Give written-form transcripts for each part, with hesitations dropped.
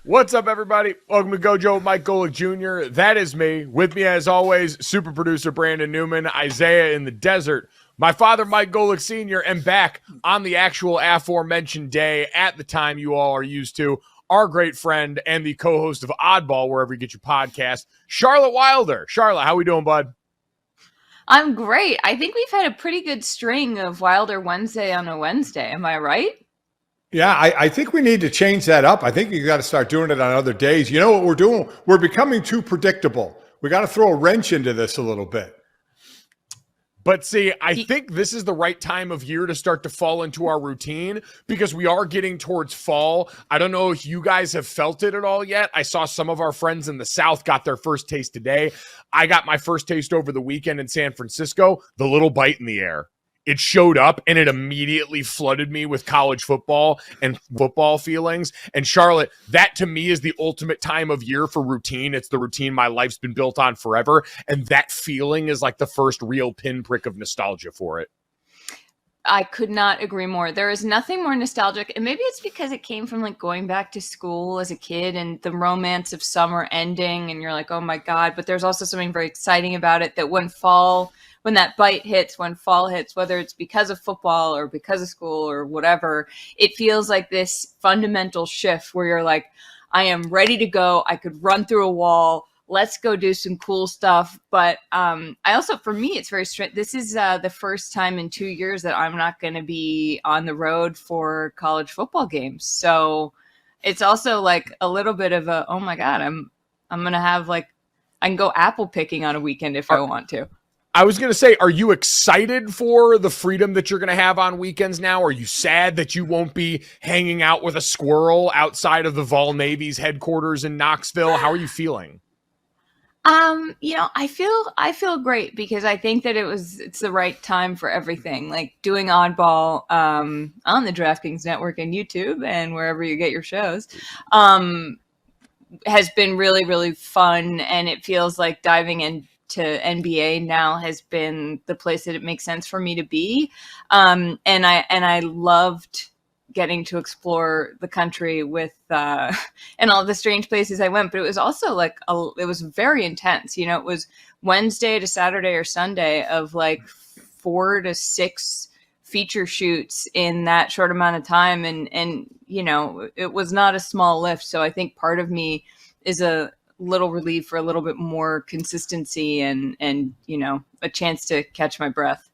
What's up, everybody? Welcome to Gojo with Mike Golic Jr. That is me. With me, as always, super producer Brandon Newman, Isaiah in the desert, my father, Mike Golic Sr., and back on the actual aforementioned day at the time you all are used to, our great friend and the co-host of Oddball, wherever you get your podcast, Charlotte Wilder. Charlotte, how we doing, bud? I'm great. I think we've had a pretty good string of Wilder Wednesday on a Wednesday. Am I right? Yeah, I think we need to change that up. I think you got to start doing it on other days. You know what we're doing? We're becoming too predictable. We got to throw a wrench into this a little bit. But see, I think this is the right time of year to start to fall into our routine because we are getting towards fall. I don't know if you guys have felt it at all yet. I saw some of our friends in the South got their first taste today. I got my first taste over the weekend in San Francisco, the little bite in the air. It showed up and it immediately flooded me with college football and football feelings. And Charlotte, that to me is the ultimate time of year for routine. It's the routine my life's been built on forever. And that feeling is like the first real pinprick of nostalgia for it. I could not agree more. There is nothing more nostalgic. And maybe it's because it came from like going back to school as a kid and the romance of summer ending. And you're like, oh my God. But there's also something very exciting about it that when that bite hits, when fall hits, whether it's because of football or because of school or whatever, it feels like this fundamental shift where you're like, I am ready to go. I could run through a wall. Let's go do some cool stuff. But I also, for me, it's very strange. This is the first time in 2 years that I'm not going to be on the road for college football games. So it's also like a little bit of a, oh my God, I'm going to have like, I can go apple picking on a weekend if I want to. I was going to say, are you excited for the freedom that you're going to have on weekends now? Are you sad that you won't be hanging out with a squirrel outside of the Vol Navy's headquarters in Knoxville? How are you feeling? I feel great because I think that it's the right time for everything. Like doing Oddball on the DraftKings network and YouTube and wherever you get your shows has been really, really fun. And it feels like diving into NBA now has been the place that it makes sense for me to be. And I loved getting to explore the country with and all the strange places I went, but it was also like it was very intense. You know, it was Wednesday to Saturday or Sunday of like 4 to 6 feature shoots in that short amount of time. And you know, it was not a small lift. So I think part of me is a little relief for a little bit more consistency and you know, a chance to catch my breath.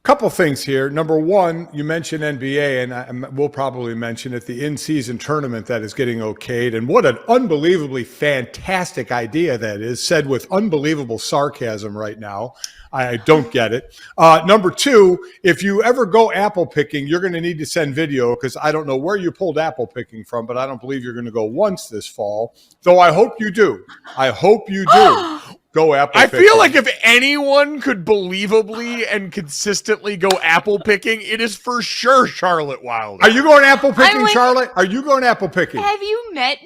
Couple things here. Number one, you mentioned NBA, and we'll probably mention it, the in-season tournament that is getting okayed. And what an unbelievably fantastic idea that is, said with unbelievable sarcasm right now. I don't get it. Number two, if you ever go apple picking, you're going to need to send video because I don't know where you pulled apple picking from, but I don't believe you're going to go once this fall. Though I hope you do. I hope you do. Go apple picking. I feel like if anyone could believably and consistently go apple picking, it is for sure Charlotte Wilder. Are you going apple picking, Charlotte? Are you going apple picking? Have you met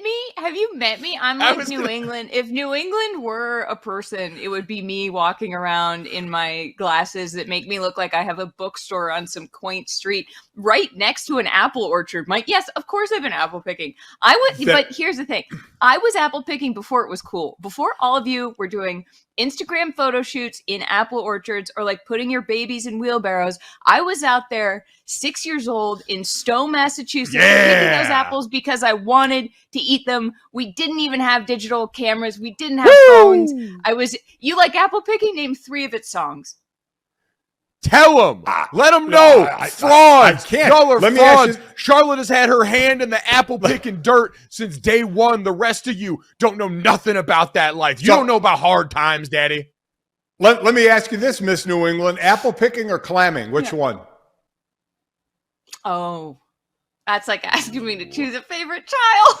me? I'm like New England. If New England were a person, it would be me walking around in my glasses that make me look like I have a bookstore on some quaint street right next to an apple orchard. Mike, yes, of course I've been apple picking. But here's the thing. I was apple picking before it was cool. Before all of you were doing Instagram photo shoots in apple orchards or like putting your babies in wheelbarrows. I was out there 6 years old in Stowe, Massachusetts, picking those apples because I wanted to eat them. We didn't even have digital cameras. We didn't have phones. You like apple picking? Name 3 of its songs. Tell them. Let them know. Frauds. I can't. Y'all are frauds. Charlotte has had her hand in the apple picking dirt since day one. The rest of you don't know nothing about that life. You don't know about hard times, Daddy. Let me ask you this, Miss New England. Apple picking or clamming? Which one? Oh, that's like asking me to choose a favorite child.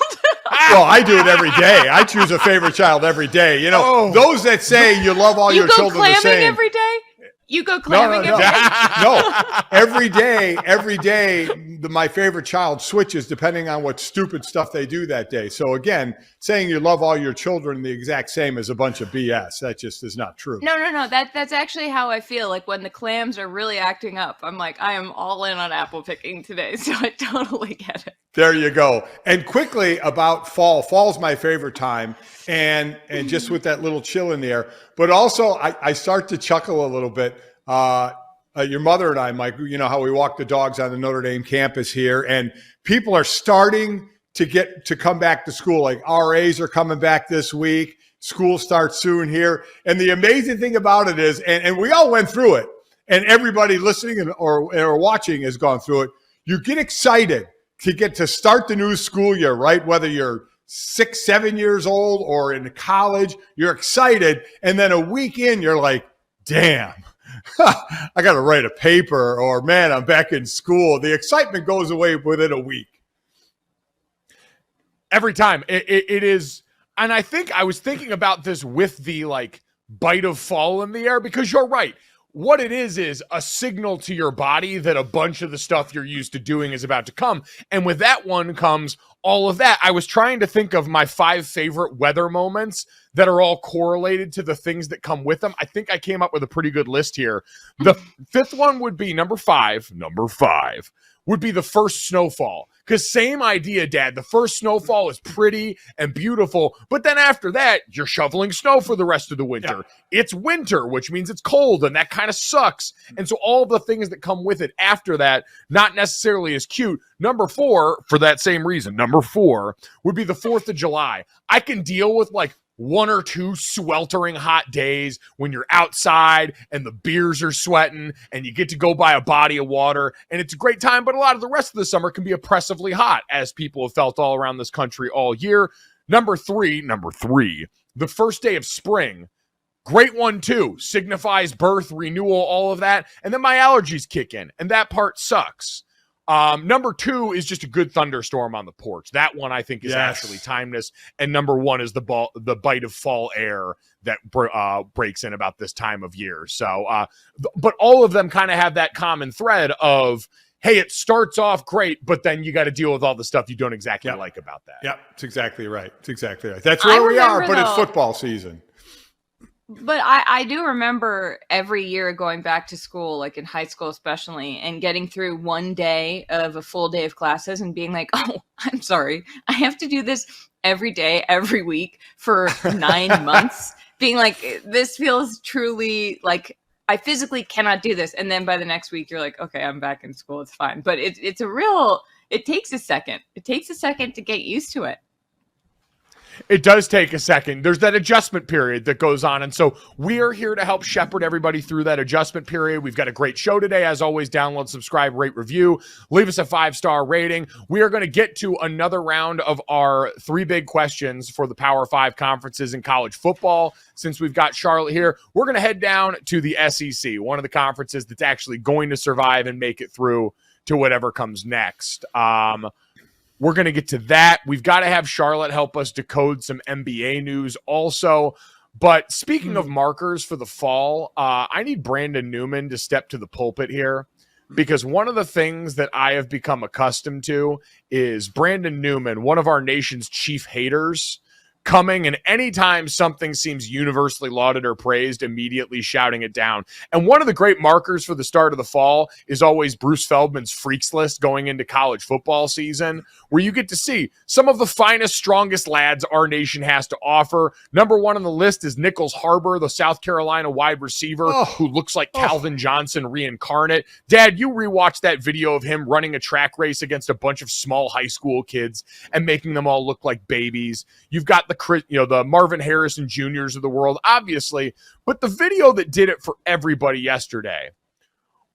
Well, I do it every day. I choose a favorite child every day. You know, those that say you love all your children the same. You go clamming every day? You go clamming every day? No, every day, my favorite child switches depending on what stupid stuff they do that day. So again, saying you love all your children the exact same is a bunch of BS. That just is not true. No. That's actually how I feel. Like when the clams are really acting up, I'm like, I am all in on apple picking today. So I totally get it. There you go. And quickly about fall. Fall's my favorite time. And just with that little chill in the air. But also, I start to chuckle a little bit. Your mother and I, Mike, you know how we walk the dogs on the Notre Dame campus here. And people are starting to come back to school. Like RAs are coming back this week. School starts soon here. And the amazing thing about it is, and we all went through it, and everybody listening or watching has gone through it. You get excited to get to start the new school year, right? Whether you're 6, 7 years old or in college, you're excited. And then a week in, you're like, damn, I got to write a paper, or man, I'm back in school. The excitement goes away within a week. Every time it is. And I think I was thinking about this with the like bite of fall in the air, because you're right. What it is a signal to your body that a bunch of the stuff you're used to doing is about to come. And with that one comes all of that. I was trying to think of my 5 favorite weather moments that are all correlated to the things that come with them. I think I came up with a pretty good list here. The 5th one would be number 5. Number 5 would be the first snowfall. Because same idea, Dad. The first snowfall is pretty and beautiful, but then after that, you're shoveling snow for the rest of the winter. Yeah. It's winter, which means it's cold, and that kind of sucks. And so all the things that come with it after that, not necessarily as cute. Number 4, for that same reason, number 4 would be the 4th of July. I can deal with like 1 or 2 sweltering hot days when you're outside and the beers are sweating and you get to go by a body of water and it's a great time. But a lot of the rest of the summer can be oppressively hot, as people have felt all around this country all year. Number three, the first day of spring. Great one too. Signifies birth, renewal, all of that. And then my allergies kick in, and that part sucks. Number 2 is just a good thunderstorm on the porch. That one I think is actually timeless. And number 1 is the bite of fall air that breaks in about this time of year. So, but all of them kind of have that common thread of, hey, it starts off great, but then you got to deal with all the stuff you don't exactly like about that. Yeah, it's exactly right. That's where we are, but it's football season. But I do remember every year going back to school, like in high school especially, and getting through one day of a full day of classes and being like, oh, I'm sorry, I have to do this every day, every week for 9 months. Being like, this feels truly like I physically cannot do this. And then by the next week, you're like, okay, I'm back in school. It's fine. But it takes a second. It takes a second to get used to it. It does take a second. There's that adjustment period that goes on. And so we are here to help shepherd everybody through that adjustment period. We've got a great show today. As always, download, subscribe, rate, review. Leave us a 5-star rating. We are going to get to another round of our 3 big questions for the Power 5 conferences in college football. Since we've got Charlotte here, we're going to head down to the SEC, one of the conferences that's actually going to survive and make it through to whatever comes next. We're going to get to that. We've got to have Charlotte help us decode some NBA news also. But speaking of markers for the fall, I need Brandon Newman to step to the pulpit here, because one of the things that I have become accustomed to is Brandon Newman, one of our nation's chief haters, coming, and anytime something seems universally lauded or praised, immediately shouting it down. And one of the great markers for the start of the fall is always Bruce Feldman's Freaks List going into college football season, where you get to see some of the finest, strongest lads our nation has to offer. Number 1 on the list is Nichols Harbor, the South Carolina wide receiver who looks like Calvin Johnson reincarnate. Dad, you rewatched that video of him running a track race against a bunch of small high school kids and making them all look like babies. You've got the Marvin Harrison Juniors of the world, obviously, but the video that did it for everybody yesterday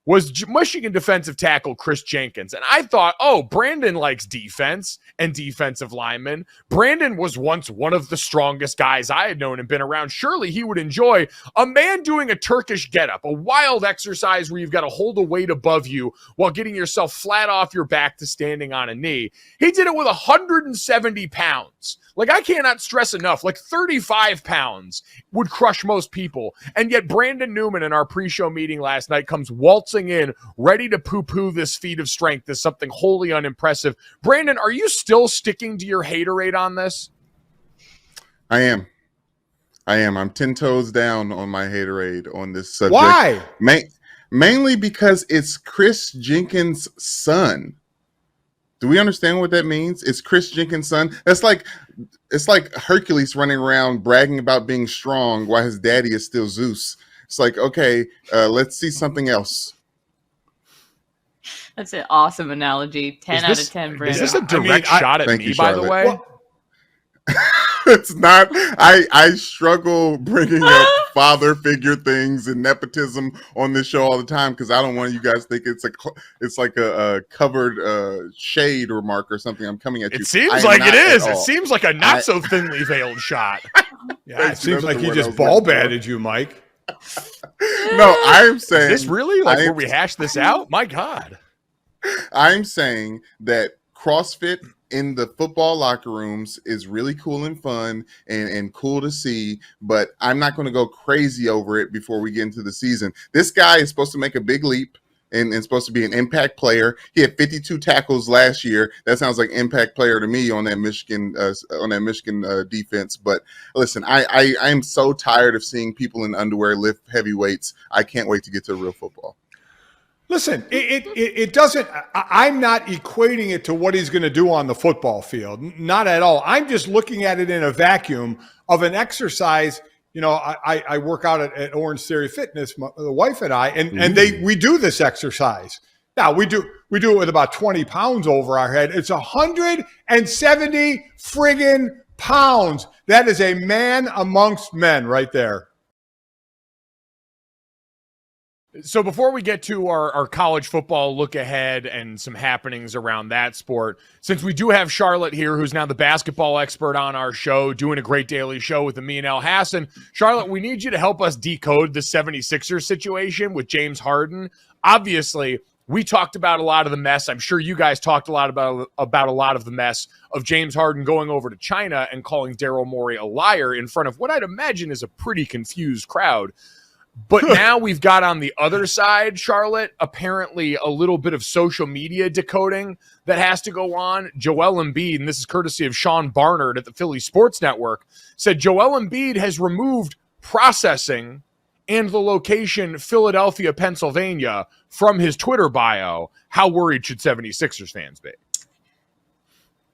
was Michigan defensive tackle Kris Jenkins. And I thought, Brandon likes defense and defensive linemen. Brandon was once one of the strongest guys I had known and been around. Surely he would enjoy a man doing a Turkish Get Up, a wild exercise where you've got to hold a weight above you while getting yourself flat off your back to standing on a knee. He did it with 170 pounds. Like, I cannot stress enough, like 35 pounds would crush most people. And yet Brandon Newman in our pre-show meeting last night comes waltzing in, ready to poo-poo this feat of strength as something wholly unimpressive. Brandon, are you still sticking to your haterade on this? I am. I'm 10 toes down on my haterade on this subject. Why? Mainly because it's Kris Jenkins' son. Do we understand what that means? It's Kris Jenkins' son. It's like Hercules running around bragging about being strong while his daddy is still Zeus. It's like, okay, let's see something else. That's an awesome analogy. 10 out of 10, Brandon. Is this a direct shot at me, by the way? Well, It's not. I struggle bringing up father figure things and nepotism on this show all the time because I don't want you guys to think it's like a covered shade remark or something. I'm coming at you. It seems like it is. It seems like a not so thinly veiled shot. Yeah, it seems like he just ball batted you, Mike. No, I'm saying. Is this really like where we hash this out? My God. I'm saying that CrossFit in the football locker rooms is really cool and fun and cool to see, but I'm not going to go crazy over it before we get into the season. This guy is supposed to make a big leap and supposed to be an impact player. He had 52 tackles last year. That sounds like impact player to me on that Michigan defense. But listen, I am so tired of seeing people in underwear lift heavy weights. I can't wait to get to real football. Listen, it doesn't – I'm not equating it to what he's going to do on the football field. Not at all. I'm just looking at it in a vacuum of an exercise. You know, I work out at Orange Theory Fitness, the wife and I, and we do this exercise. Now, we do it with about 20 pounds over our head. It's 170 friggin' pounds. That is a man amongst men right there. So before we get to our college football look ahead and some happenings around that sport, since we do have Charlotte here, who's now the basketball expert on our show, doing a great daily show with me and El Hassan. Charlotte, we need you to help us decode the 76ers situation with James Harden. Obviously, we talked about a lot of the mess. I'm sure you guys talked a lot about a lot of the mess of James Harden going over to China and calling Daryl Morey a liar in front of what I'd imagine is a pretty confused crowd. But now we've got on the other side, Charlotte, apparently a little bit of social media decoding that has to go on. Joel Embiid, and this is courtesy of Sean Barnard at the Philly Sports Network, said Joel Embiid has removed processing and the location Philadelphia, Pennsylvania from his Twitter bio. How worried should 76ers fans be?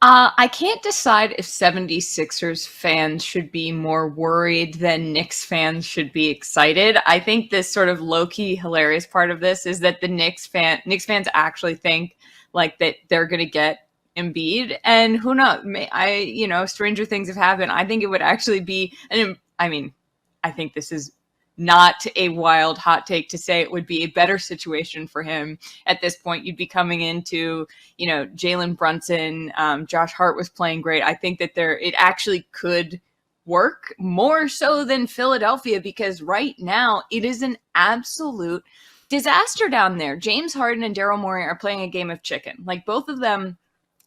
I can't decide if 76ers fans should be more worried than Knicks fans should be excited. I think this sort of low-key hilarious part of this is that the Knicks fans actually think like that they're going to get Embiid, and who knows? Stranger things have happened. I think it would actually be I think this is not a wild hot take to say it would be a better situation for him at this point. You'd be coming into, Jalen Brunson, Josh Hart was playing great. I think that it actually could work more so than Philadelphia, because right now it is an absolute disaster down there. James Harden and Daryl Morey are playing a game of chicken. Like, both of them,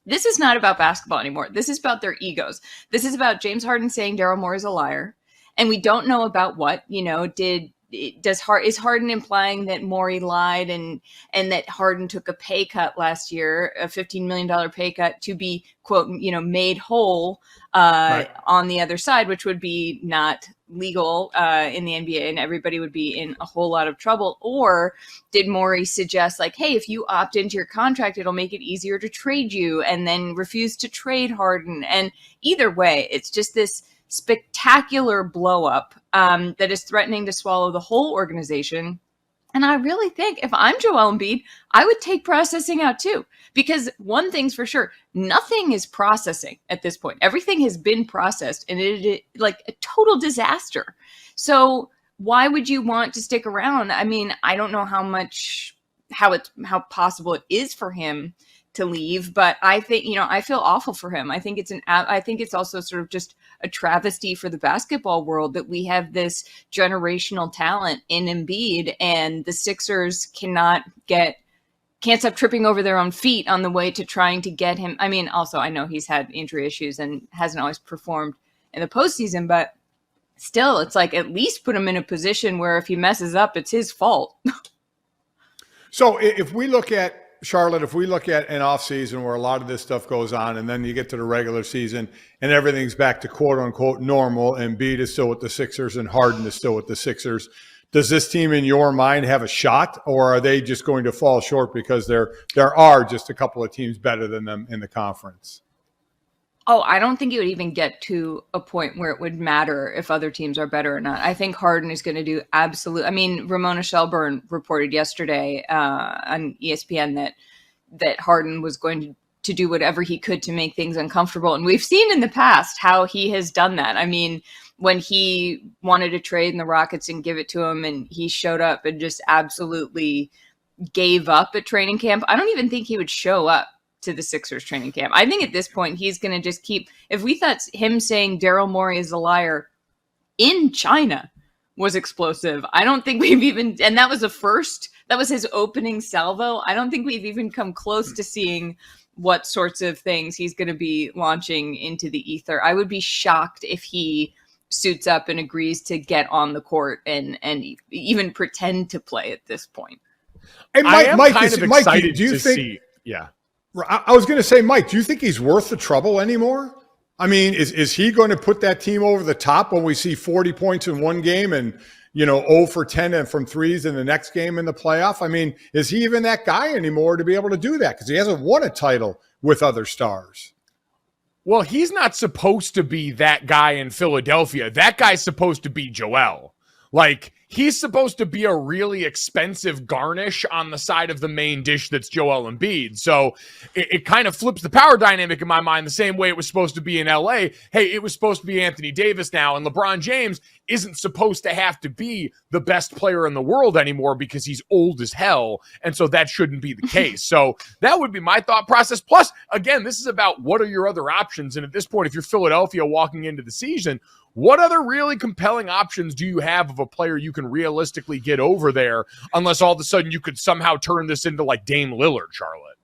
this is not about basketball anymore. This is about their egos. This is about James Harden saying Daryl Morey's a liar. And we don't know about what, is Harden implying that Morey lied and that Harden took a pay cut last year, a $15 million pay cut to be, quote, made whole right on the other side, which would be not legal in the NBA, and everybody would be in a whole lot of trouble? Or did Morey suggest like, hey, if you opt into your contract, it'll make it easier to trade you, and then refuse to trade Harden? And either way, it's just this spectacular blow up that is threatening to swallow the whole organization. And I really think if I'm Joel Embiid, I would take processing out too, because one thing's for sure, nothing is processing at this point. Everything has been processed, and it is like a total disaster. So why would you want to stick around? I mean, I don't know how possible it is for him to leave, but I think, I feel awful for him. I think it's also sort of just a travesty for the basketball world that we have this generational talent in Embiid, and the Sixers can't stop tripping over their own feet on the way to trying to get him. I mean, also, I know he's had injury issues and hasn't always performed in the postseason, but still, it's like, at least put him in a position where if he messes up, it's his fault. So if we look at Charlotte, if we look at an offseason where a lot of this stuff goes on, and then you get to the regular season and everything's back to quote unquote normal, and Embiid is still with the Sixers and Harden is still with the Sixers, Does this team in your mind have a shot, or are they just going to fall short because there are just a couple of teams better than them in the conference? Oh, I don't think it would even get to a point where it would matter if other teams are better or not. I think Harden is going to do absolute. I mean, Ramona Shelburne reported yesterday on ESPN that Harden was going to do whatever he could to make things uncomfortable. And we've seen in the past how he has done that. I mean, when he wanted to trade in the Rockets and give it to him, and he showed up and just absolutely gave up at training camp, I don't even think he would show up to the Sixers training camp. I think at this point, he's going to just keep, if we thought him saying Daryl Morey is a liar in China was explosive, I don't think we've even, and that was that was his opening salvo. I don't think we've even come close to seeing what sorts of things he's going to be launching into the ether. I would be shocked if he suits up and agrees to get on the court and even pretend to play at this point. Hey, I am Mike, kind of Mike, excited do you to think, see. Yeah. I was going to say, Mike, do you think he's worth the trouble anymore? I mean, is he going to put that team over the top when we see 40 points in one game and, 0 for 10 and from threes in the next game in the playoff? I mean, is he even that guy anymore to be able to do that? Because he hasn't won a title with other stars. Well, he's not supposed to be that guy in Philadelphia. That guy's supposed to be Joel. Like, he's supposed to be a really expensive garnish on the side of the main dish that's Joel Embiid. So it kind of flips the power dynamic in my mind the same way it was supposed to be in LA. Hey, it was supposed to be Anthony Davis now, and LeBron James isn't supposed to have to be the best player in the world anymore because he's old as hell, and so that shouldn't be the case. So that would be my thought process. Plus, again, this is about what are your other options, and at this point, if you're Philadelphia walking into the season, what other really compelling options do you have of a player you can realistically get over there, unless all of a sudden you could somehow turn this into like Dame Lillard, Charlotte?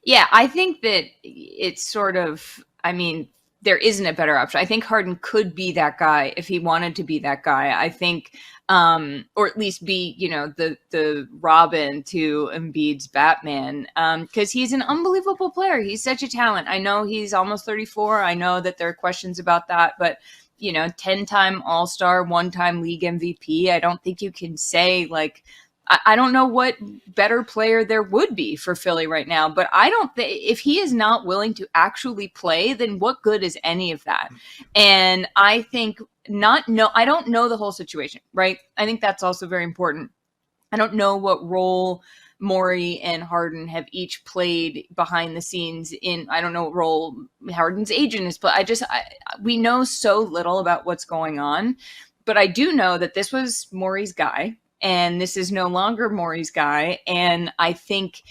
Yeah, I think that it's sort of, I mean, there isn't a better option. I think Harden could be that guy if he wanted to be that guy. I think, or at least be, the Robin to Embiid's Batman, because he's an unbelievable player. He's such a talent. I know he's almost 34. I know that there are questions about that, but 10-time All-Star, 1-time league MVP. I don't think you can say like, I don't know what better player there would be for Philly right now, but I don't think if he is not willing to actually play, then what good is any of that? And I think I don't know the whole situation, right? I think that's also very important. I don't know what role Morey and Harden have each played behind the scenes I don't know what role Harden's agent has played. We know so little about what's going on, but I do know that this was Morey's guy. And this is no longer Morey's guy. And I think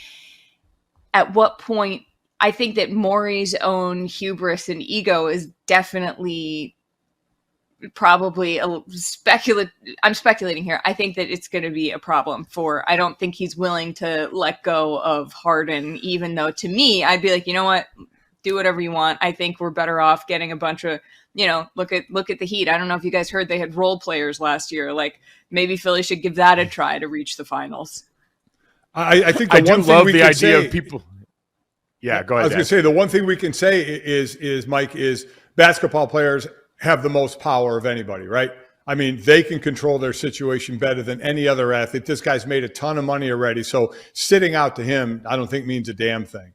at what point, I think that Morey's own hubris and ego is definitely probably I'm speculating here. I think that it's going to be a problem I don't think he's willing to let go of Harden, even though to me, I'd be like, you know what? Do whatever you want. I think we're better off getting a bunch of, look at the Heat. I don't know if you guys heard they had role players last year. Like maybe Philly should give that a try to reach the finals. I think I do love the idea of people. Yeah, go ahead. I was going to say the one thing we can say is Mike, is basketball players have the most power of anybody, right? I mean, they can control their situation better than any other athlete. This guy's made a ton of money already. So sitting out to him, I don't think means a damn thing.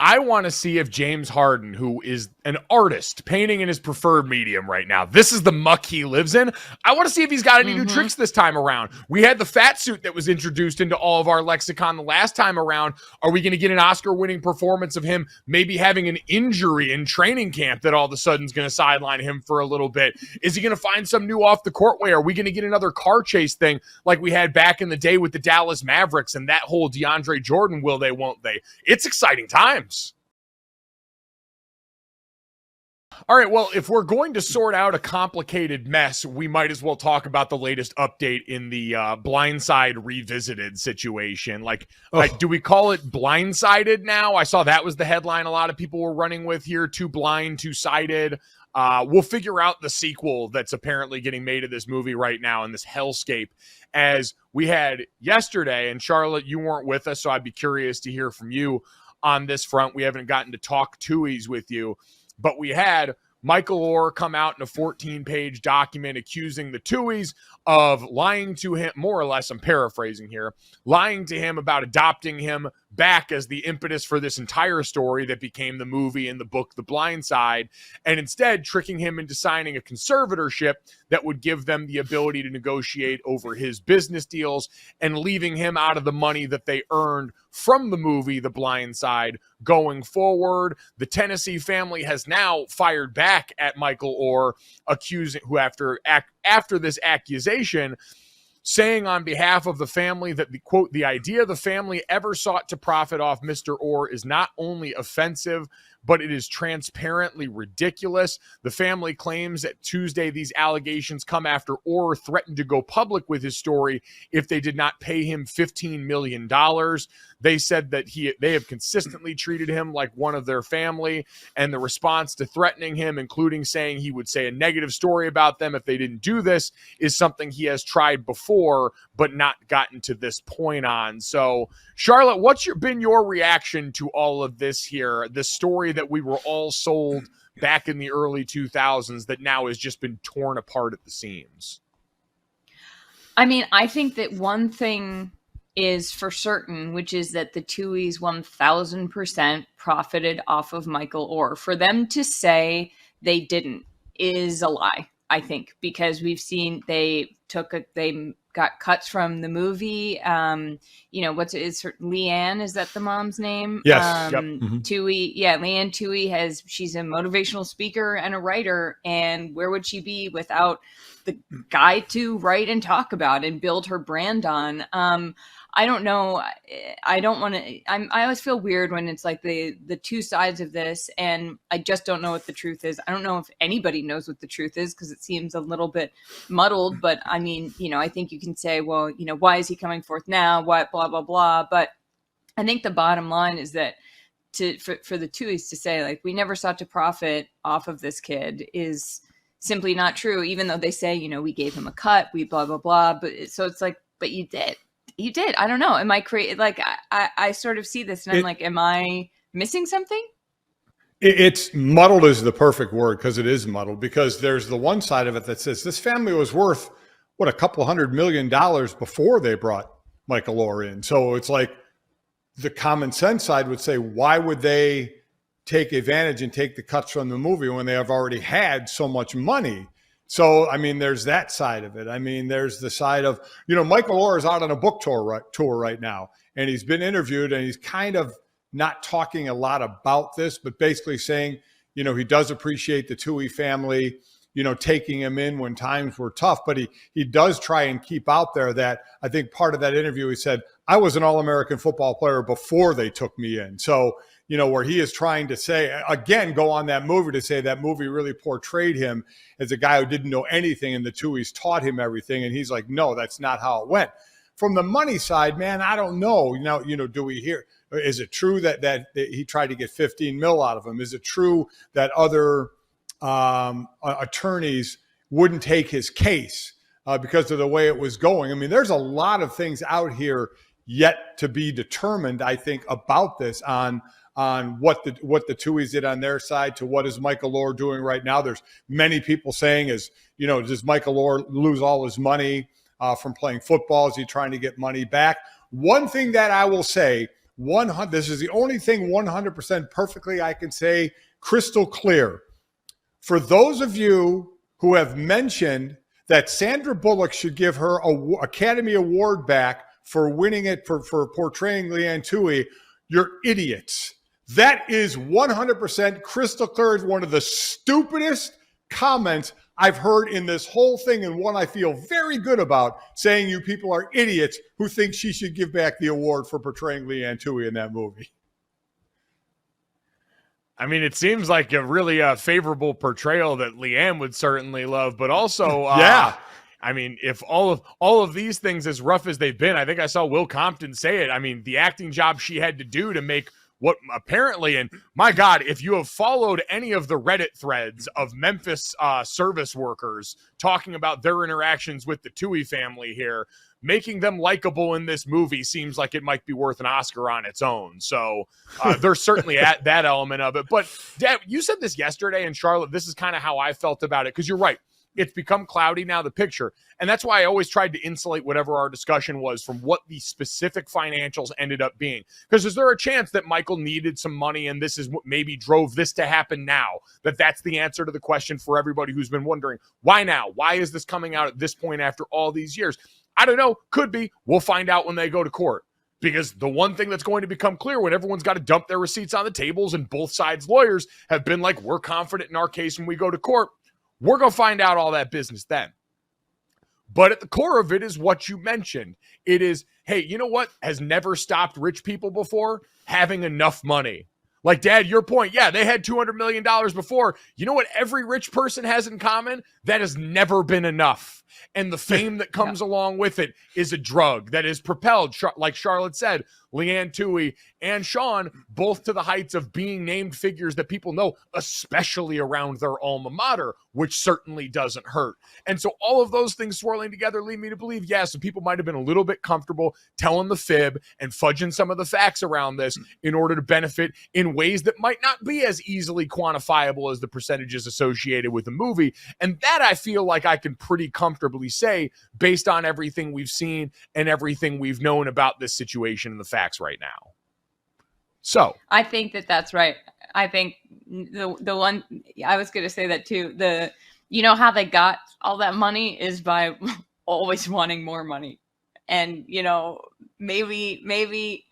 I want to see if James Harden, who is an artist painting in his preferred medium right now, this is the muck he lives in. I want to see if he's got any new tricks this time around. We had the fat suit that was introduced into all of our lexicon the last time around. Are we going to get an Oscar-winning performance of him maybe having an injury in training camp that all of a sudden is going to sideline him for a little bit? Is he going to find some new off-the-court way? Are we going to get another car chase thing like we had back in the day with the Dallas Mavericks and that whole DeAndre Jordan will they, won't they? It's exciting times. All right, well, if we're going to sort out a complicated mess, we might as well talk about the latest update in the Blindside Revisited situation. Do we call it Blindsided now? I saw that was the headline a lot of people were running with here, too blind, two-sided. We'll figure out the sequel that's apparently getting made of this movie right now in this hellscape. As we had yesterday, and Charlotte, you weren't with us, so I'd be curious to hear from you on this front. We haven't gotten to talk Tuohys with you, but we had Michael Oher come out in a 14-page document accusing the Tuohys of lying to him, more or less, I'm paraphrasing here, lying to him about adopting him back as the impetus for this entire story that became the movie and the book The Blind Side, and instead tricking him into signing a conservatorship that would give them the ability to negotiate over his business deals and leaving him out of the money that they earned from the movie The Blind Side going forward. The Tennessee family has now fired back at Michael Oher, accusing who after this accusation, saying on behalf of the family that, the quote, the idea the family ever sought to profit off Mr. Oher is not only offensive, but it is transparently ridiculous. The family claims that Tuesday these allegations come after Oher threatened to go public with his story if they did not pay him $15 million. They said that they have consistently treated him like one of their family, and the response to threatening him, including saying he would say a negative story about them if they didn't do this, is something he has tried before but not gotten to this point on. So, Charlotte, what's been your reaction to all of this here, this story that we were all sold back in the early 2000s that now has just been torn apart at the seams? I mean, I think that one thing is for certain, which is that the Tuohys 1000% profited off of Michael Oher. For them to say they didn't is a lie, I think, because we've seen they got cuts from the movie. Leanne, is that the mom's name? Yes. Yep. Tuohy. Yeah. Leanne Tuohy she's a motivational speaker and a writer. And where would she be without the guy to write and talk about and build her brand on? I don't know. I don't want to, I always feel weird when it's like the two sides of this, and I just don't know what the truth is. I don't know if anybody knows what the truth is because it seems a little bit muddled, but I mean, I think you can say, well, why is he coming forth now? What, blah, blah, blah. But I think the bottom line is that for the Tuohys to say, like, we never sought to profit off of this kid is simply not true, even though they say, we gave him a cut, we blah, blah, blah. But so it's like, but you did. You did. I don't know. Am I crazy? Like, I sort of see this and I'm like, am I missing something? It's muddled is the perfect word, because it is muddled, because there's the one side of it that says this family was worth, a couple $100 million before they brought Michael Oher in. So it's like the common sense side would say, why would they take advantage and take the cuts from the movie when they have already had so much money? So, I mean, there's that side of it. I mean, there's the side of, Michael Oher is out on a book tour right now, and he's been interviewed, and he's kind of not talking a lot about this, but basically saying, he does appreciate the Tuohy family, taking him in when times were tough, but he does try and keep out there that, I think part of that interview, he said, I was an All-American football player before they took me in. So, where he is trying to say, again, go on that movie to say that movie really portrayed him as a guy who didn't know anything and the Tuohys taught him everything. And he's like, no, that's not how it went. From the money side, man, I don't know. Do we hear, is it true that he tried to get 15 mil out of him? Is it true that other attorneys wouldn't take his case because of the way it was going? I mean, there's a lot of things out here yet to be determined, I think, about this on what the Tuohys did on their side to what is Michael Oher doing right now. There's many people saying, does Michael Oher lose all his money from playing football? Is he trying to get money back? One thing that I will say, this is the only thing 100% perfectly I can say crystal clear. For those of you who have mentioned that Sandra Bullock should give her an Academy Award back for winning it for portraying Leanne Tuohy, you're idiots. That is 100% crystal clear. It's one of the stupidest comments I've heard in this whole thing, and one I feel very good about, saying you people are idiots who think she should give back the award for portraying Leanne Tuohy in that movie. I mean, it seems like a really favorable portrayal that Leanne would certainly love, but also, yeah. I mean, if all of these things, as rough as they've been, I think I saw Will Compton say it. I mean, the acting job she had to do to make what apparently, and my God, if you have followed any of the Reddit threads of Memphis service workers talking about their interactions with the Tuohy family here, making them likable in this movie seems like it might be worth an Oscar on its own. So there's certainly at that element of it. But Dad, you said this yesterday in Charlotte. This is kind of how I felt about it, because you're right. It's become cloudy now, the picture. And that's why I always tried to insulate whatever our discussion was from what the specific financials ended up being. Because is there a chance that Michael needed some money and this is what maybe drove this to happen now? That's the answer to the question for everybody who's been wondering, why now? Why is this coming out at this point after all these years? I don't know. Could be. We'll find out when they go to court. Because the one thing that's going to become clear when everyone's got to dump their receipts on the tables and both sides' lawyers have been like, we're confident in our case when we go to court, we're going to find out all that business then. But at the core of it is what you mentioned. It is, hey, you know what has never stopped rich people before? Having enough money. Like, Dad, your point, yeah, they had $200 million before. You know what every rich person has in common? That has never been enough. And the fame that comes along with it is a drug that is propelled, like Charlotte said, Leanne Tuohy and Sean, both to the heights of being named figures that people know, especially around their alma mater, which certainly doesn't hurt. And so all of those things swirling together lead me to believe, yes, people might have been a little bit comfortable telling the fib and fudging some of the facts around this in order to benefit in ways that might not be as easily quantifiable as the percentages associated with the movie. And that I feel like I can pretty comfortably say based on everything we've seen and everything we've known about this situation and the facts right now. So I think that's right. I think the one I was going to say that too. You know how they got all that money is by always wanting more money, and maybe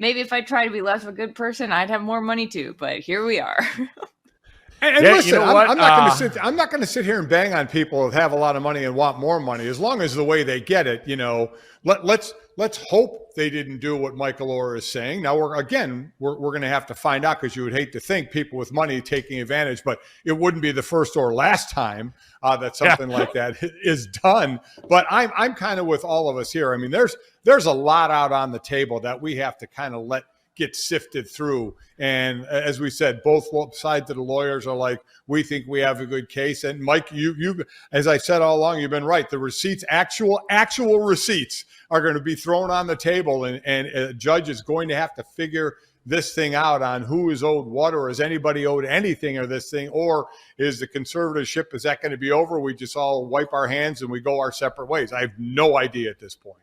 if I try to be less of a good person, I'd have more money too. But here we are. And listen, I'm not going to sit here and bang on people that have a lot of money and want more money, as long as the way they get it, let's hope they didn't do what Michael Oher is saying. Now we're going to have to find out, because you would hate to think people with money taking advantage, but it wouldn't be the first or last time that something like that is done. But I'm kind of with all of us here. I mean, there's a lot out on the table that we have to kind of let get sifted through. And as we said, both sides of the lawyers are like, we think we have a good case. And Mike, you as I said all along, you've been right. The receipts, actual receipts are going to be thrown on the table, and a judge is going to have to figure this thing out on who is owed what, or is anybody owed anything or this thing, or is the conservatorship, is that going to be over? We just all wipe our hands and we go our separate ways. I have no idea at this point.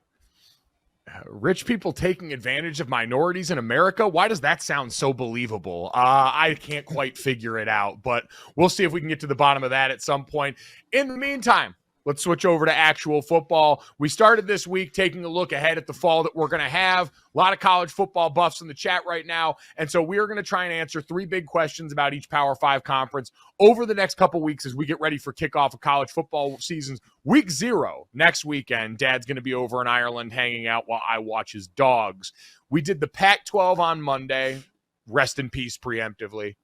Rich people taking advantage of minorities in America. Why does that sound so believable? I can't quite figure it out, but we'll see if we can get to the bottom of that at some point. In the meantime, let's switch over to actual football. We started this week taking a look ahead at the fall that we're going to have. A lot of college football buffs in the chat right now. And so we are going to try and answer 3 big questions about each Power 5 conference over the next couple weeks as we get ready for kickoff of college football seasons. Week 0 next weekend. Dad's going to be over in Ireland hanging out while I watch his dogs. We did the Pac-12 on Monday. Rest in peace preemptively.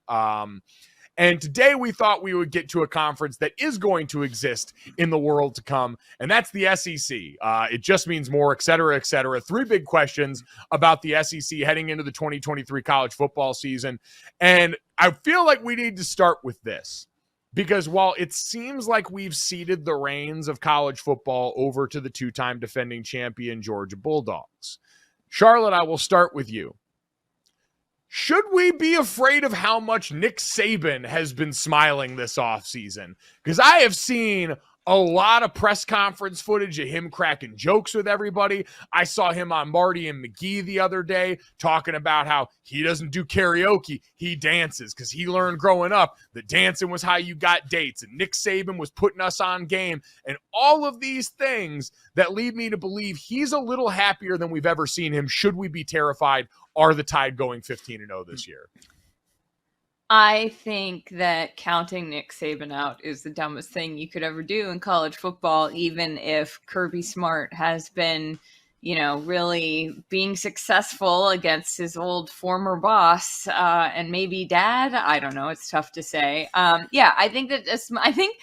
And today we thought we would get to a conference that is going to exist in the world to come, and that's the SEC. It just means more, et cetera, et cetera. 3 big questions about the SEC heading into the 2023 college football season. And I feel like we need to start with this, because while it seems like we've ceded the reins of college football over to the 2-time defending champion Georgia Bulldogs, Charlotte, I will start with you. Should we be afraid of how much Nick Saban has been smiling this offseason? Because I have seen a lot of press conference footage of him cracking jokes with everybody. I saw him on Marty and McGee the other day talking about how he doesn't do karaoke, he dances, because he learned growing up that dancing was how you got dates, and Nick Saban was putting us on game, and all of these things that lead me to believe he's a little happier than we've ever seen him. Should we be terrified? Are the Tide going 15-0 this year? I think that counting Nick Saban out is the dumbest thing you could ever do in college football, even if Kirby Smart has been, really being successful against his old former boss and maybe dad. I don't know. It's tough to say. I think that I think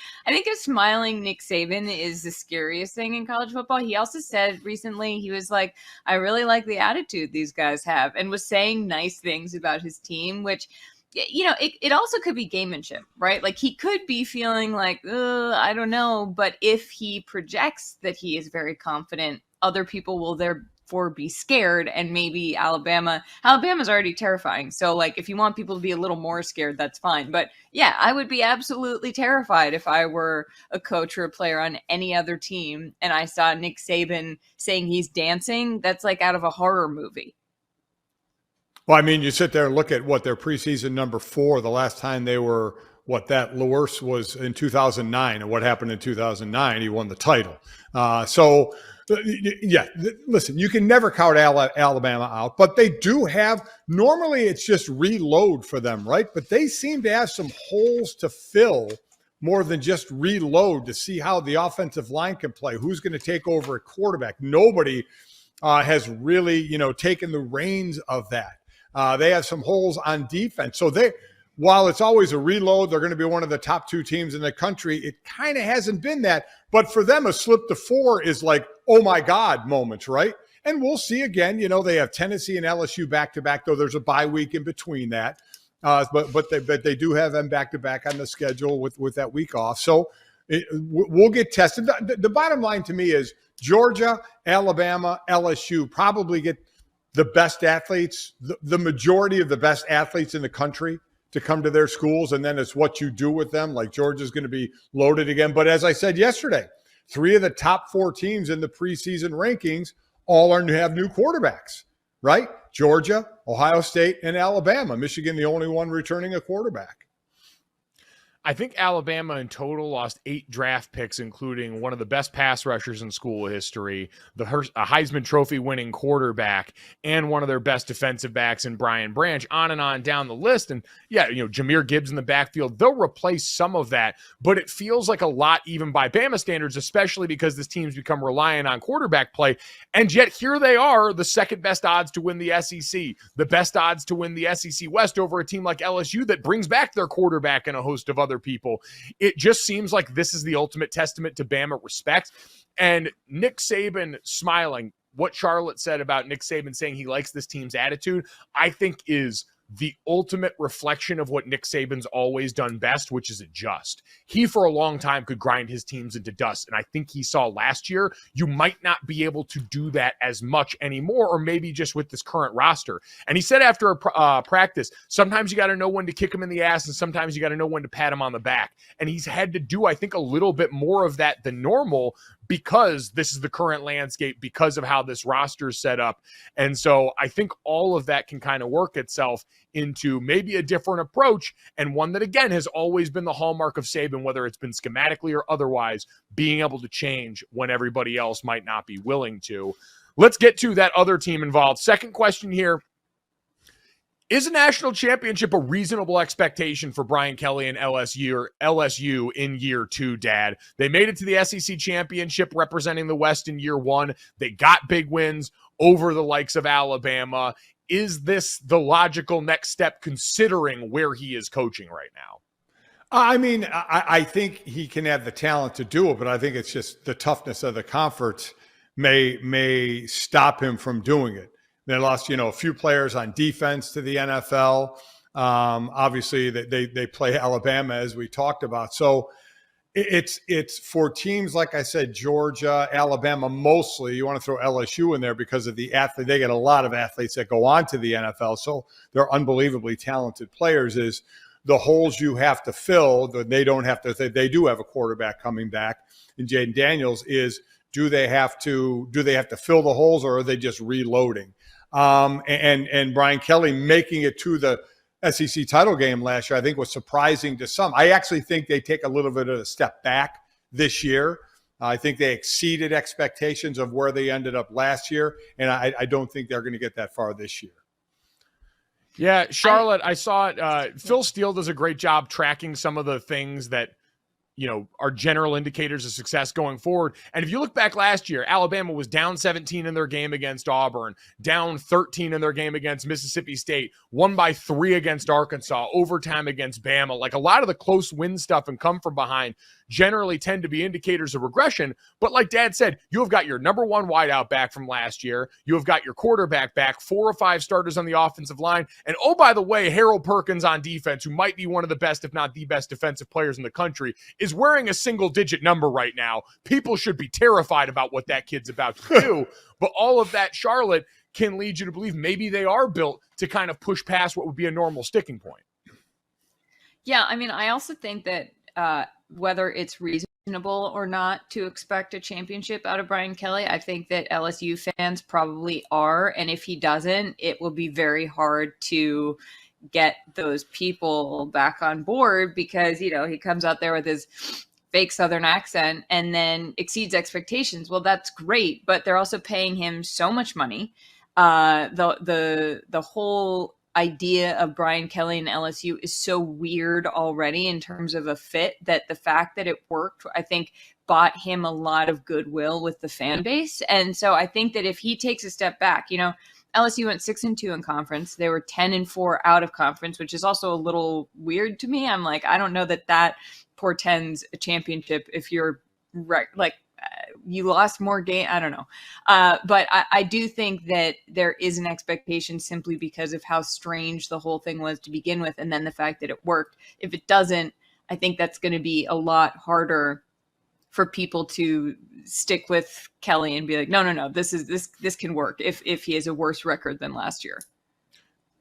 a smiling Nick Saban is the scariest thing in college football. He also said recently, he was like, I really like the attitude these guys have, and was saying nice things about his team, which, it also could be gamemanship, right? Like, he could be feeling like, I don't know. But if he projects that he is very confident other people will therefore be scared, and maybe Alabama's already terrifying. So like, if you want people to be a little more scared, that's fine. But yeah, I would be absolutely terrified if I were a coach or a player on any other team and I saw Nick Saban saying he's dancing. That's like out of a horror movie. Well, I mean, you sit there and look at what their preseason number 4, the last time they were, that worst was in 2009, and what happened in 2009, he won the title. Listen, you can never count Alabama out, but they do have, normally it's just reload for them, right? But they seem to have some holes to fill more than just reload to see how the offensive line can play, who's going to take over at quarterback. Nobody has really, taken the reins of that. They have some holes on defense. So while it's always a reload, they're going to be one of the top 2 teams in the country. It kind of hasn't been that. But for them, a slip to 4 is like, oh my God moments, right? And we'll see again. They have Tennessee and LSU back-to-back, though there's a bye week in between that. But they do have them back-to-back on the schedule with that week off. So we'll get tested. The bottom line to me is Georgia, Alabama, LSU probably get the best athletes, the majority of the best athletes in the country to come to their schools, and then it's what you do with them. Like Georgia's going to be loaded again. But as I said yesterday, 3 of the top 4 teams in the preseason rankings all have new quarterbacks, right? Georgia, Ohio State, and Alabama. Michigan, the only one returning a quarterback. I think Alabama in total lost 8 draft picks, including one of the best pass rushers in school history, a Heisman Trophy winning quarterback, and one of their best defensive backs in Brian Branch, on and on down the list. And yeah, Jahmyr Gibbs in the backfield, they'll replace some of that, but it feels like a lot even by Bama standards, especially because this team's become reliant on quarterback play. And yet here they are, the second best odds to win the SEC, the best odds to win the SEC West over a team like LSU that brings back their quarterback and a host of other people. It just seems like this is the ultimate testament to Bama respect. And Nick Saban smiling, what Charlotte said about Nick Saban saying he likes this team's attitude, I think is the ultimate reflection of what Nick Saban's always done best, which is adjust. He, for a long time, could grind his teams into dust. And I think he saw last year, you might not be able to do that as much anymore, or maybe just with this current roster. And he said after a practice, sometimes you got to know when to kick him in the ass, and sometimes you got to know when to pat him on the back. And he's had to do, I think, a little bit more of that than normal, because this is the current landscape, because of how this roster is set up. And so I think all of that can kind of work itself into maybe a different approach, and one that, again, has always been the hallmark of Saban, whether it's been schematically or otherwise, being able to change when everybody else might not be willing to. Let's get to that other team involved. Second question here. Is a national championship a reasonable expectation for Brian Kelly and LSU in year 2, Dad? They made it to the SEC championship representing the West in year 1. They got big wins over the likes of Alabama. Is this the logical next step considering where he is coaching right now? I mean, I think he can have the talent to do it, but I think it's just the toughness of the conference may stop him from doing it. They lost, a few players on defense to the NFL. Obviously, they play Alabama, as we talked about. So it's for teams, like I said, Georgia, Alabama, mostly. You want to throw LSU in there because of the athlete. They get a lot of athletes that go on to the NFL. So they're unbelievably talented players. Is the holes you have to fill that they don't have to. They do have a quarterback coming back in Jaden Daniels. Is do they have to fill the holes, or are they just reloading? And Brian Kelly making it to the SEC title game last year, I think, was surprising to some. I actually think they take a little bit of a step back this year. I think they exceeded expectations of where they ended up last year, and I don't think they're going to get that far this year. Yeah, Charlotte, I saw it. Phil Steele does a great job tracking some of the things that are general indicators of success going forward. And if you look back last year, Alabama was down 17 in their game against Auburn, down 13 in their game against Mississippi State, won by 3 against Arkansas, overtime against Bama. Like, a lot of the close win stuff and come from behind generally tend to be indicators of regression. But like Dad said, you have got your number 1 wideout back from last year. You have got your quarterback back, 4 or 5 starters on the offensive line. And oh, by the way, Harold Perkins on defense, who might be one of the best, if not the best defensive players in the country, is wearing a single-digit number right now. People should be terrified about what that kid's about to do. But all of that, Charlotte, can lead you to believe maybe they are built to kind of push past what would be a normal sticking point. Yeah, I mean, I also think that whether it's reasonable or not to expect a championship out of Brian Kelly, I think that LSU fans probably are. And if he doesn't, it will be very hard to get those people back on board because, you know, he comes out there with his fake Southern accent and then exceeds expectations. Well, that's great, but they're also paying him so much money. The whole idea of Brian Kelly and LSU is so weird already in terms of a fit that the fact that it worked, I think, bought him a lot of goodwill with the fan base. And so I think that if he takes a step back, you know, LSU went 6-2 in conference. They were 10-4 out of conference, which is also a little weird to me. I'm like, I don't know that portends a championship if you're you lost more game. I don't know. But I do think that there is an expectation simply because of how strange the whole thing was to begin with. And then the fact that it worked. If it doesn't, I think that's going to be a lot harder for people to stick with Kelly and be like, no, this can work if he has a worse record than last year.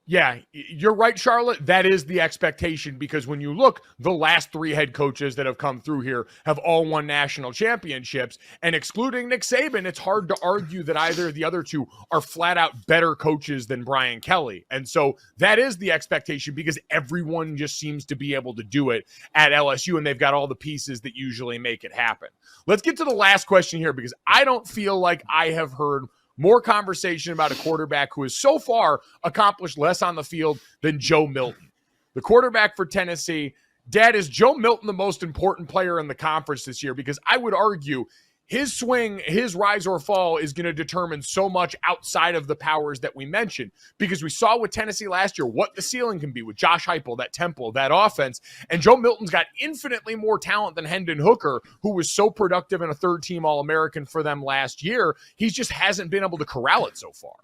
Yeah, you're right, Charlotte. That is the expectation because when you look, the last 3 head coaches that have come through here have all won national championships. And excluding Nick Saban, it's hard to argue that either of the other 2 are flat out better coaches than Brian Kelly. And so that is the expectation because everyone just seems to be able to do it at LSU, and they've got all the pieces that usually make it happen. Let's get to the last question here because I don't feel like I have heard more conversation about a quarterback who has so far accomplished less on the field than Joe Milton. The quarterback for Tennessee. Dad, is Joe Milton the most important player in the conference this year? Because I would argue his swing, his rise or fall is going to determine so much outside of the powers that we mentioned. Because we saw with Tennessee last year what the ceiling can be with Josh Heupel, that tempo, that offense. And Joe Milton's got infinitely more talent than Hendon Hooker, who was so productive and a third-team All-American for them last year. He just hasn't been able to corral it so far.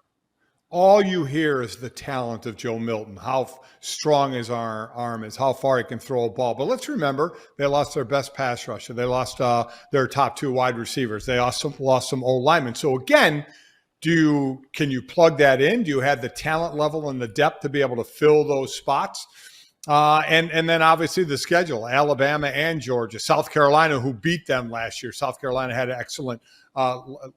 All you hear is the talent of Joe Milton, how strong his arm is, how far he can throw a ball. But let's remember, they lost their best pass rusher. They lost their top 2 wide receivers. They also lost some old linemen. So again, can you plug that in? Do you have the talent level and the depth to be able to fill those spots? And then obviously the schedule, Alabama and Georgia, South Carolina, who beat them last year. South Carolina had an excellent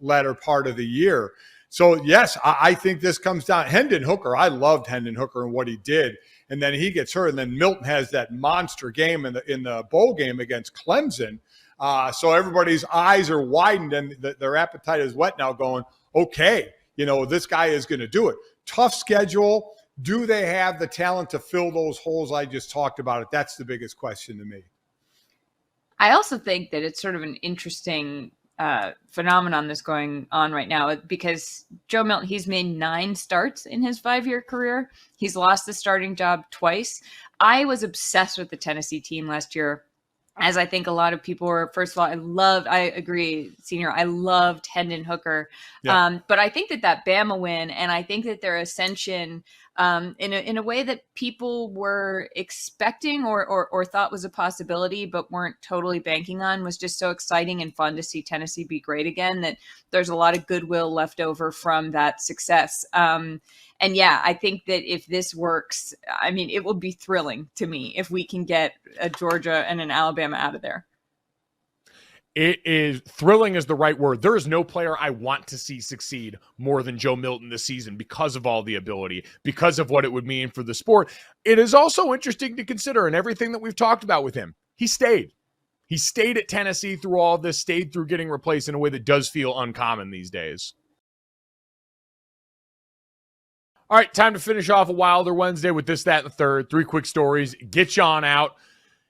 latter part of the year. So, yes, I think this comes down. Hendon Hooker, I loved Hendon Hooker and what he did. And then he gets hurt. And then Milton has that monster game in the bowl game against Clemson. So everybody's eyes are widened and their appetite is wet now going, okay, you know, this guy is going to do it. Tough schedule. Do they have the talent to fill those holes I just talked about? That's the biggest question to me. I also think that it's sort of an interesting phenomenon that's going on right now because Joe Milton, he's made 9 starts in his 5-year career. He's lost the starting job twice. I was obsessed with the Tennessee team last year, as I think a lot of people were. First of all, I agree, Senior, I loved Hendon Hooker. Yeah. But I think that Bama win, and I think that their ascension in a way that people were expecting or thought was a possibility, but weren't totally banking on, was just so exciting and fun to see Tennessee be great again, that there's a lot of goodwill left over from that success. And yeah, I think that if this works, I mean, it will be thrilling to me if we can get a Georgia and an Alabama out of there. It is thrilling is the right word. There is no player I want to see succeed more than Joe Milton this season because of all the ability, because of what it would mean for the sport. It is also interesting to consider in everything that we've talked about with him. He stayed. He stayed at Tennessee through all this, stayed through getting replaced in a way that does feel uncommon these days. All right, time to finish off a Wilder Wednesday with this, that, and the third. 3 quick stories. Get you on out.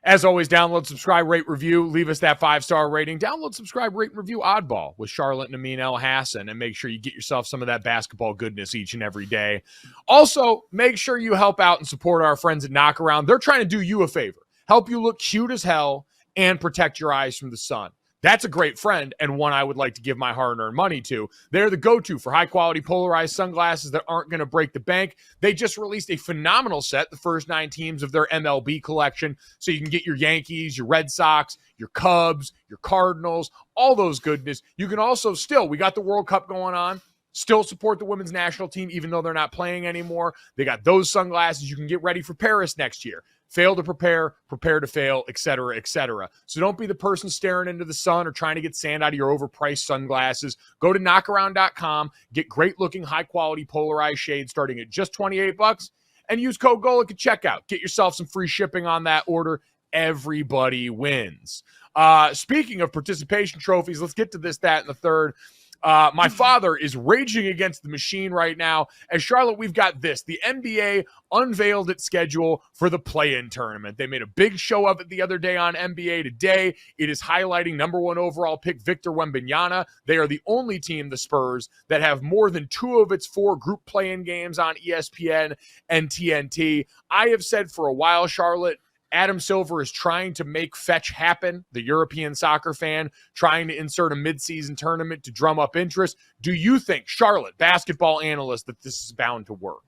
As always, download, subscribe, rate, review. Leave us that 5-star rating. Download, subscribe, rate, and review Oddball with Charlotte and Amin El Hassan. And make sure you get yourself some of that basketball goodness each and every day. Also, make sure you help out and support our friends at Knockaround. They're trying to do you a favor. Help you look cute as hell and protect your eyes from the sun. That's a great friend and one I would like to give my hard-earned money to. They're the go-to for high-quality polarized sunglasses that aren't going to break the bank. They just released a phenomenal set, the first 9 teams of their MLB collection, so you can get your Yankees, your Red Sox, your Cubs, your Cardinals, all those goodness. You can also we got the World Cup going on, still support the women's national team even though they're not playing anymore. They got those sunglasses. You can get ready for Paris next year. Fail to prepare to fail, et cetera, et cetera. So don't be the person staring into the sun or trying to get sand out of your overpriced sunglasses. Go to knockaround.com, get great-looking, high-quality polarized shades starting at just $28, and use code Golic at checkout. Get yourself some free shipping on that order. Everybody wins. Speaking of participation trophies, let's get to this, that, and the third. My father is raging against the machine right now. As Charlotte, we've got this. The NBA unveiled its schedule for the play-in tournament. They made a big show of it the other day on NBA Today. It is highlighting number 1 overall pick Victor Wembanyama. They are the only team, the Spurs, that have more than 2 of its 4 group play-in games on ESPN and TNT. I have said for a while, Charlotte, Adam Silver is trying to make fetch happen, the European soccer fan, trying to insert a midseason tournament to drum up interest. Do you think, Charlotte, basketball analyst, that this is bound to work?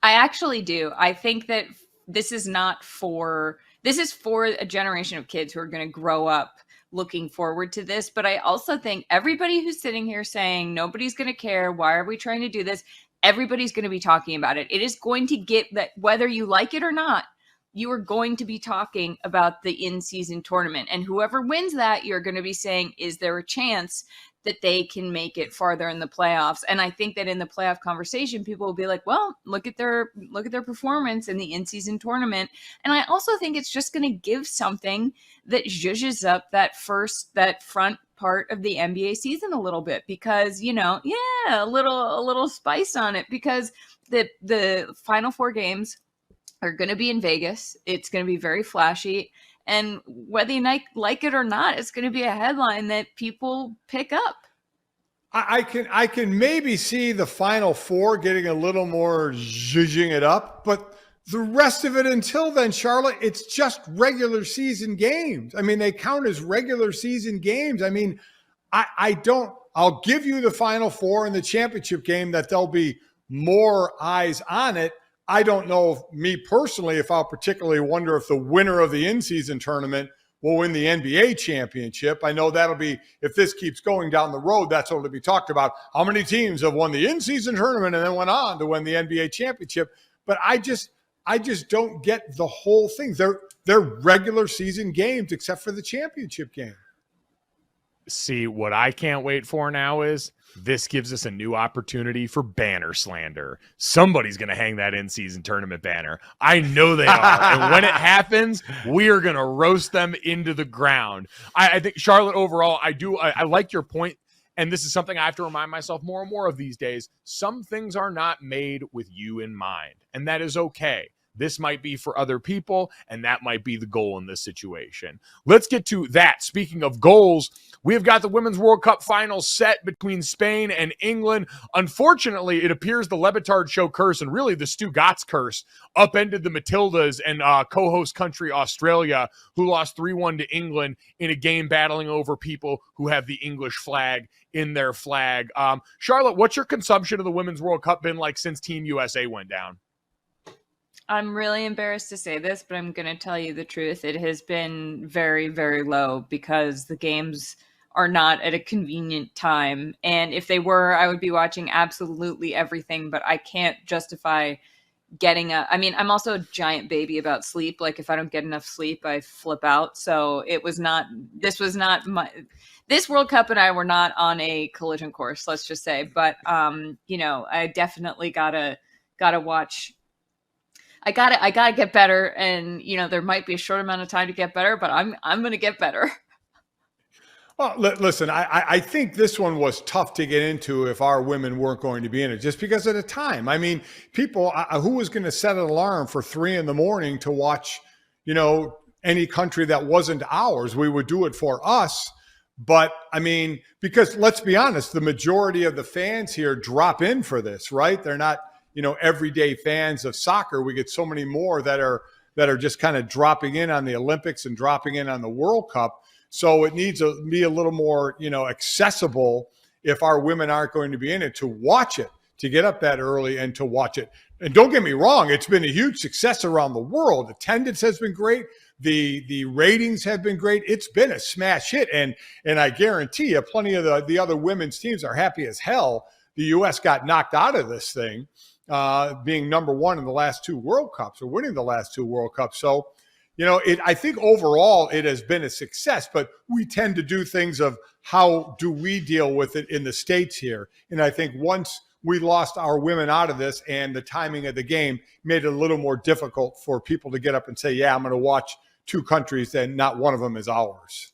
I actually do. I think that this is for a generation of kids who are going to grow up looking forward to this. But I also think everybody who's sitting here saying nobody's going to care, why are we trying to do this? Everybody's going to be talking about it. It is going to get that, whether you like it or not, you are going to be talking about the in-season tournament. And whoever wins that, you're going to be saying, is there a chance that they can make it farther in the playoffs? And I think that in the playoff conversation, people will be like, well, look at their performance in the in-season tournament. And I also think it's just going to give something that zhuzhes up that front part of the NBA season a little bit, because, a little spice on it, because the final 4 games are going to be in Vegas. It's going to be very flashy. And whether you like it or not, it's going to be a headline that people pick up. I can maybe see the Final 4 getting a little more zhuzhing it up, but the rest of it until then, Charlotte, it's just regular season games. I mean, they count as regular season games. I mean, I'll give you the Final 4 and the championship game that there'll be more eyes on it. I don't know, me personally, if I'll particularly wonder if the winner of the in-season tournament will win the NBA championship. I know that'll be, if this keeps going down the road, that's what will be talked about. How many teams have won the in-season tournament and then went on to win the NBA championship? But I just don't get the whole thing. They're regular season games except for the championship game. See, what I can't wait for now is this gives us a new opportunity for banner slander. Somebody's going to hang that in-season tournament banner. I know they are. And when it happens, we are going to roast them into the ground. I think, Charlotte, overall, I like your point. And this is something I have to remind myself more and more of these days. Some things are not made with you in mind, and that is okay. This might be for other people, and that might be the goal in this situation. Let's get to that. Speaking of goals, we have got the Women's World Cup final set between Spain and England. Unfortunately, it appears the Le Batard show curse, and really the Stu Gotts curse, upended the Matildas and co-host country Australia, who lost 3-1 to England in a game battling over people who have the English flag in their flag. Charlotte, what's your consumption of the Women's World Cup been like since Team USA went down? I'm really embarrassed to say this, but I'm going to tell you the truth. It has been very, very low because the games are not at a convenient time. And if they were, I would be watching absolutely everything, but I can't justify I'm also a giant baby about sleep. Like, if I don't get enough sleep, I flip out. So this World Cup and I were not on a collision course, let's just say. But, I definitely gotta watch. I gotta get better, and there might be a short amount of time to get better, but I'm gonna get better. Well, listen, I think this one was tough to get into if our women weren't going to be in it, just because of the time. I mean, people, who was going to set an alarm for 3 a.m. to watch, any country that wasn't ours? We would do it for us. But I mean, because let's be honest, the majority of the fans here drop in for this, right? They're not, everyday fans of soccer. We get so many more that are just kind of dropping in on the Olympics and dropping in on the World Cup. So it needs to be a little more, accessible if our women aren't going to be in it, to watch it, to get up that early and to watch it. And don't get me wrong, it's been a huge success around the world. Attendance has been great. The ratings have been great. It's been a smash hit. And I guarantee you, plenty of the other women's teams are happy as hell the U.S. got knocked out of this thing, being number one in the last 2 World Cups, or winning the last 2 World Cups. So, I think overall it has been a success, but we tend to do things of how do we deal with it in the States here. And I think once we lost our women out of this, and the timing of the game made it a little more difficult for people to get up and say, yeah, I'm going to watch 2 countries and not one of them is ours.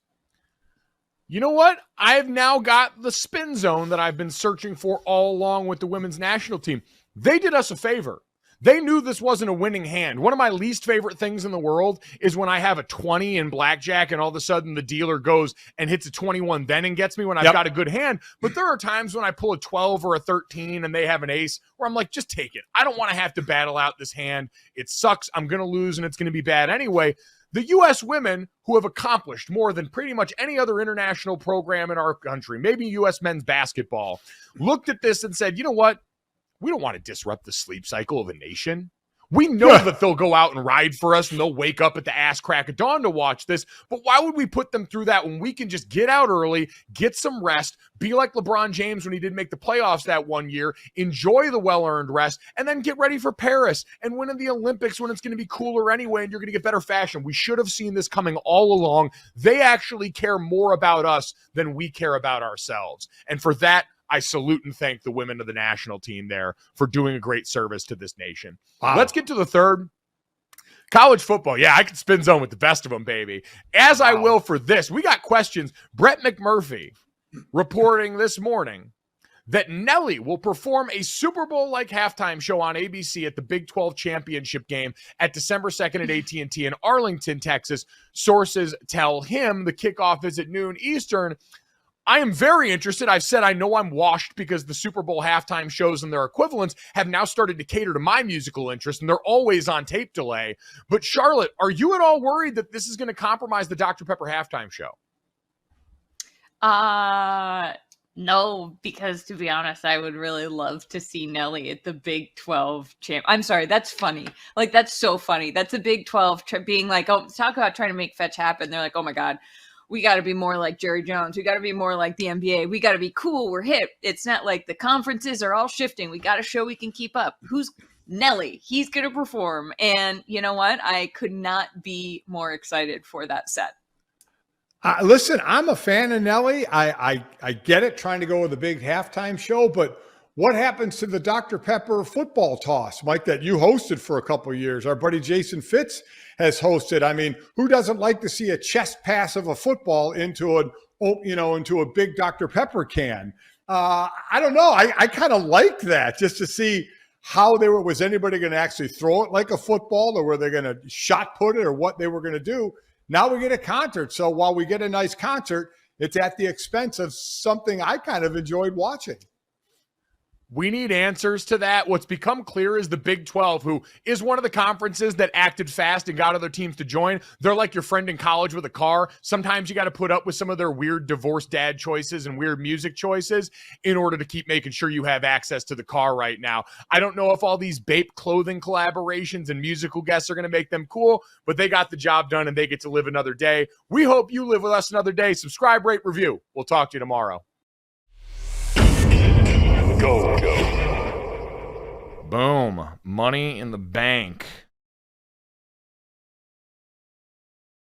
You know what? I've now got the spin zone that I've been searching for all along with the women's national team. They did us a favor. They knew this wasn't a winning hand. One of my least favorite things in the world is when I have a 20 in blackjack and all of a sudden the dealer goes and hits a 21 then and gets me when I've got a good hand. But there are times when I pull a 12 or a 13 and they have an ace where I'm like, just take it. I don't want to have to battle out this hand. It sucks. I'm going to lose and it's going to be bad anyway. The U.S. women, who have accomplished more than pretty much any other international program in our country, maybe U.S. men's basketball, looked at this and said, you know what? We don't want to disrupt the sleep cycle of a nation. We know that they'll go out and ride for us and they'll wake up at the ass crack of dawn to watch this. But why would we put them through that when we can just get out early, get some rest, be like LeBron James when he didn't make the playoffs that one year, enjoy the well-earned rest, and then get ready for Paris and win in the Olympics when it's going to be cooler anyway and you're going to get better fashion. We should have seen this coming all along. They actually care more about us than we care about ourselves. And for that, I salute and thank the women of the national team there for doing a great service to this nation. Wow. Let's get to the third. College football. Yeah, I can spin zone with the best of them, baby. As I will for this. We got questions. Brett McMurphy reporting this morning that Nelly will perform a Super Bowl-like halftime show on ABC at the Big 12 championship game at December 2nd at AT&T in Arlington, Texas. Sources tell him the kickoff is at noon Eastern. I am very interested. I've said I know I'm washed because the Super Bowl halftime shows and their equivalents have now started to cater to my musical interest, and they're always on tape delay. But Charlotte, are you at all worried that this is going to compromise the Dr. Pepper halftime show? No, because to be honest, I would really love to see Nelly at the Big 12 champ. I'm sorry, that's funny. Like, that's so funny. That's a Big 12 being like, oh, talk about trying to make fetch happen. They're like, oh my God. We got to be more like Jerry Jones. We got to be more like the NBA. We got to be cool. We're hip. It's not like the conferences are all shifting. We got to show we can keep up. Who's Nelly? He's going to perform. And you know what? I could not be more excited for that set. Listen, I'm a fan of Nelly. I get it, trying to go with a big halftime show, but what happens to the Dr. Pepper football toss, Mike, that you hosted for a couple of years? Our buddy Jason Fitz has hosted. I mean, who doesn't like to see a chest pass of a football into a big Dr. Pepper can? I don't know. I kind of liked that, just to see how was anybody going to actually throw it like a football, or were they going to shot put it, or what they were going to do. Now we get a concert. So while we get a nice concert, it's at the expense of something I kind of enjoyed watching. We need answers to that. What's become clear is the Big 12, who is one of the conferences that acted fast and got other teams to join. They're like your friend in college with a car. Sometimes you got to put up with some of their weird divorced dad choices and weird music choices in order to keep making sure you have access to the car right now. I don't know if all these Bape clothing collaborations and musical guests are going to make them cool, but they got the job done and they get to live another day. We hope you live with us another day. Subscribe, rate, review. We'll talk to you tomorrow. Go. Boom. Money in the bank.